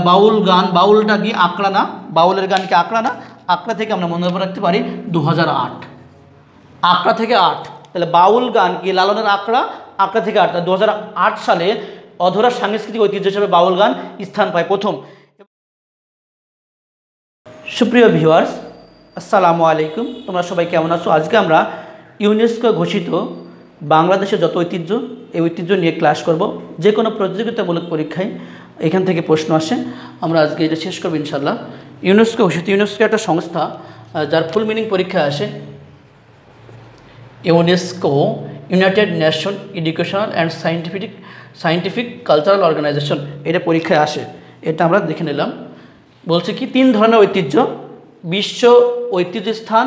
বাউল গান, বাউলটা কি আঁকড়া না, বাউলের গান কি আঁকড়া না, আঁকড়া থেকে আমরা মনে রাখতে পারি 2008, আঁকড়া থেকে 8, তাহলে বাউল গান কি লালনের আঁকড়া, আঁকড়া থেকে 8, 2008 সালে অধরা সাংস্কৃতিক ঐতিহ্য হিসেবে বাউল গান স্থান পায় প্রথম। সুপ্রিয় ভিউয়ার্স, আসসালামু আলাইকুম, তোমরা সবাই কেমন আছো? আজকে আমরা ইউনেস্কো ঘোষিত বাংলাদেশের যত ঐতিহ্য, এই ঐতিহ্য নিয়ে ক্লাস করব। যে কোনো প্রতিযোগিতামূলক পরীক্ষায় এখান থেকে প্রশ্ন আসে, আমরা আজকে এটা শেষ করবো ইনশাল্লাহ। ইউনেস্কো ঘোষিত, ইউনেস্কো একটা সংস্থা যার ফুল মিনিং পরীক্ষায় আসে UNESCO, united nation educational and scientific cultural organisation, এটা পরীক্ষায় আসে। এটা আমরা দেখে নিলাম। বলছে কি 3 ধরনের ঐতিহ্য: বিশ্ব ঐতিহ্য স্থান,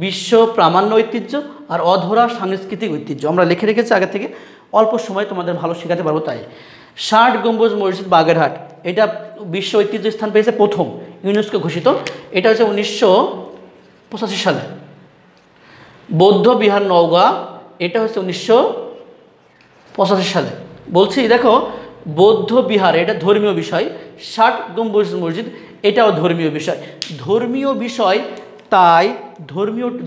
বিশ্ব প্রামাণ্য ঐতিহ্য আর অধরা সাংস্কৃতিক ঐতিহ্য। আমরা লিখে রেখেছি আগে থেকে, অল্প সময় তোমাদের ভালো শেখাতে পারবো তাই। 60 গম্বুজ মসজিদ বাগেরহাট, এটা বিশ্ব ঐতিহ্য স্থান পেয়েছে প্রথম, ইউনেস্কো ঘোষিত। এটা হচ্ছে 1985 সালে। বৌদ্ধ বিহার নওগাঁ, এটা হচ্ছে 1985 সালে। বলছি দেখো, বৌদ্ধ বিহার এটা ধর্মীয় বিষয়, 60 গম্বুজ মসজিদ এটাও ধর্মীয় বিষয়। ধর্মীয় বিষয়, তাই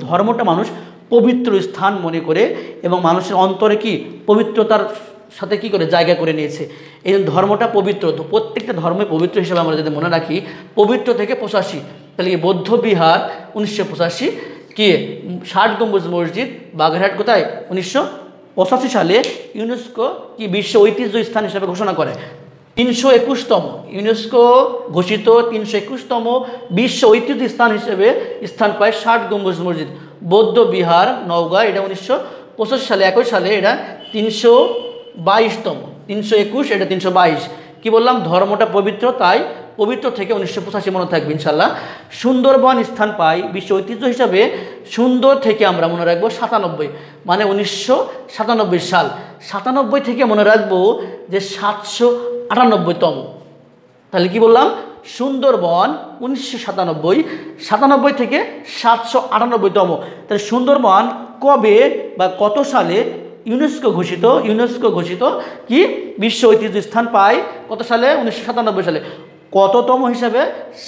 ধর্মটা মানুষ পবিত্র স্থান মনে করে এবং মানুষের অন্তরে কি পবিত্রতার সাথে কি করে জায়গা করে নিয়েছে। এই ধর্মটা পবিত্র, তো প্রত্যেকটা ধর্মে পবিত্র হিসেবে আমরা যদি মনে রাখি, পবিত্র থেকে 85, তাহলে কি বৌদ্ধ বিহার 1985, কি 60 গম্বুজ মসজিদ বাগেরহাট কোথায় 1985 সালে ইউনেস্কো কি বিশ্ব ঐতিহ্য স্থান হিসেবে ঘোষণা করে। 321তম ইউনেস্কো ঘোষিত 321তম বিশ্ব ঐতিহ্য স্থান হিসেবে স্থান পায় 60 গম্বুজ মসজিদ বৌদ্ধ বিহার নওগাঁ, এটা 1985 সালে। একই সালে এটা 322তম, 321 এটা 322। কি বললাম? ধর্মটা পবিত্র, তাই পবিত্র থেকে 1985 মনে থাকবে ইনশাল্লাহ। সুন্দরবন স্থান পায় বিশ্ব ঐতিহ্য হিসাবে, সুন্দর থেকে আমরা মনে রাখবো 97, মানে 1997 সাল। 97 থেকে মনে রাখবো যে 798তম, তাহলে কি বললাম? সুন্দরবন 1997, 97 থেকে 798তম। তাহলে সুন্দরবন কবে বা কত সালে ইউনেস্কো ঘোষিত কি বিশ্ব ঐতিহ্য স্থান পায়? কত সালে? 1997 সালে। কততম হিসাবে?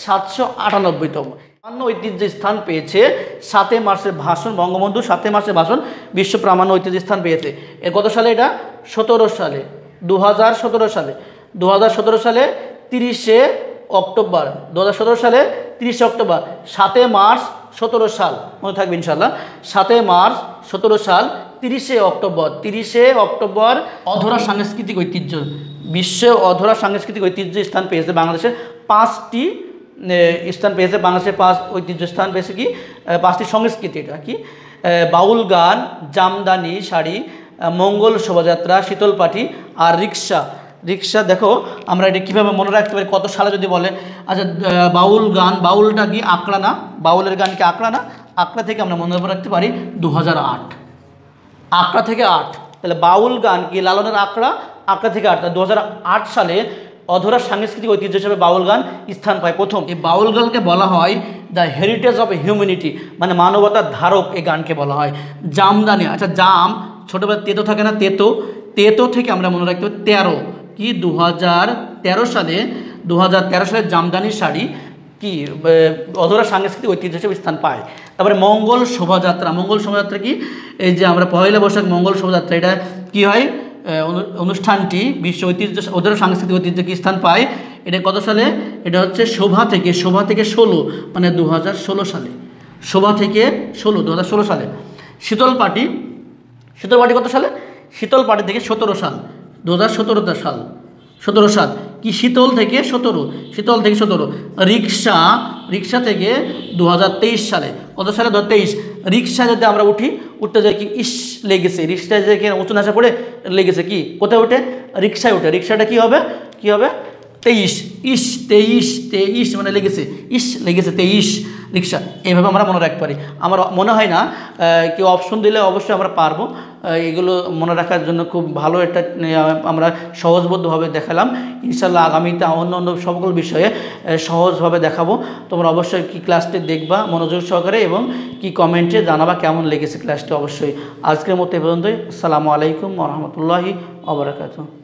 798তম। প্রামাণ্য ঐতিহ্য স্থান পেয়েছে 7 মার্চের ভাষণ, বঙ্গবন্ধু 7 মার্চের ভাষণ বিশ্ব প্রামাণ্য ঐতিহ্য স্থান পেয়েছে। এর কত সালে? এটা 17 সালে, 2017 সালে। 2017 সালে 30 অক্টোবর, 2017 সালে 30 অক্টোবর। 7 মার্চ 17 সাল মনে থাকবে ইনশাল্লাহ। 7 মার্চ 17 সাল, 30 অক্টোবর অধরা সাংস্কৃতিক ঐতিহ্য, বিশ্ব অধরা সাংস্কৃতিক ঐতিহ্য স্থান পেয়েছে বাংলাদেশের 5টি স্থান পেয়েছে। বাংলাদেশের 5 ঐতিহ্য স্থান পেয়েছে কি 5টি সংস্কৃতি। এটা কি? বাউল গান, জামদানি শাড়ি, মঙ্গল শোভাযাত্রা, শীতল পাটি আর রিক্সা। দেখো আমরা এটা কীভাবে মনে রাখতে পারি, কত সালে যদি বলে। আচ্ছা, বাউল গান, বাউলটা কি আঁকড়া না, বাউলের গান কি আঁকড়া না, আঁকড়া থেকে আমরা মনে রাখতে পারি 2008, আঁকড়া থেকে 8, তাহলে বাউল গান কি লালনের আঁকড়া, আঁকড়া থেকে 8, 2008 সালে অধরা সাংস্কৃতিক ঐতিহ্য হিসেবে বাউল গান স্থান পায় প্রথম। এই বাউল গানকে বলা হয় দ্য হেরিটেজ অফ হিউম্যানিটি, মানে মানবতার ধারক এই গানকে বলা হয়। জামদানি, আচ্ছা জাম ছোটোবেলা তেতো থাকে না, তেতো থেকে আমরা মনে রাখতে পারি 13 কি 2013 সালে জামদানি শাড়ি কি অধরা সাংস্কৃতিক ঐতিহ্য হিসেবে স্থান পায়। তারপরে মঙ্গল শোভাযাত্রা কি, এই যে আমরা পয়লা বৈশাখ মঙ্গল শোভাযাত্রা, এটা কি হয়? অনুষ্ঠানটি বিশ্ব ঐতিহ্য অধরা সাংস্কৃতিক ঐতিহ্য কি স্থান পায়? এটা কত সালে? এটা হচ্ছে শোভা থেকে 16, মানে 2016 সালে। শোভা থেকে 2016 সালে। শীতল পাটি কত সালে? শীতল পাটি থেকে 17 সাল, 2017 সাল কি শীতল থেকে 17। রিক্সা থেকে 2023 সালে। কত সালে? 2023। রিক্সা যদি আমরা উঠতে যাই কি লেগেছে, রিক্সায় যে উঁচু নাচা পড়ে লেগেছে, কি কোথায় ওঠে? রিক্সায় ওঠে। রিক্সাটা কি হবে? 23 মানে লেগেছে 23 রিক্সা। এইভাবে আমরা মনে রাখতে পারি। আমার মনে হয় না কেউ অপশন দিলে অবশ্যই আমরা পারবো। এগুলো মনে রাখার জন্য খুব ভালো একটা আমরা সহজবদ্ধভাবে দেখালাম। ইনশাল্লাহ আগামীতে অন্য সকল বিষয়ে সহজভাবে দেখাবো। তোমরা অবশ্যই কি ক্লাসটি দেখবা মনোযোগ সহকারে এবং কি কমেন্টে জানাবা কেমন লেগেছে ক্লাসটি। অবশ্যই আজকের মতো এ পর্যন্তই। আসসালামু আলাইকুম ওয়া রাহমাতুল্লাহি ওয়া বারাকাতুহু।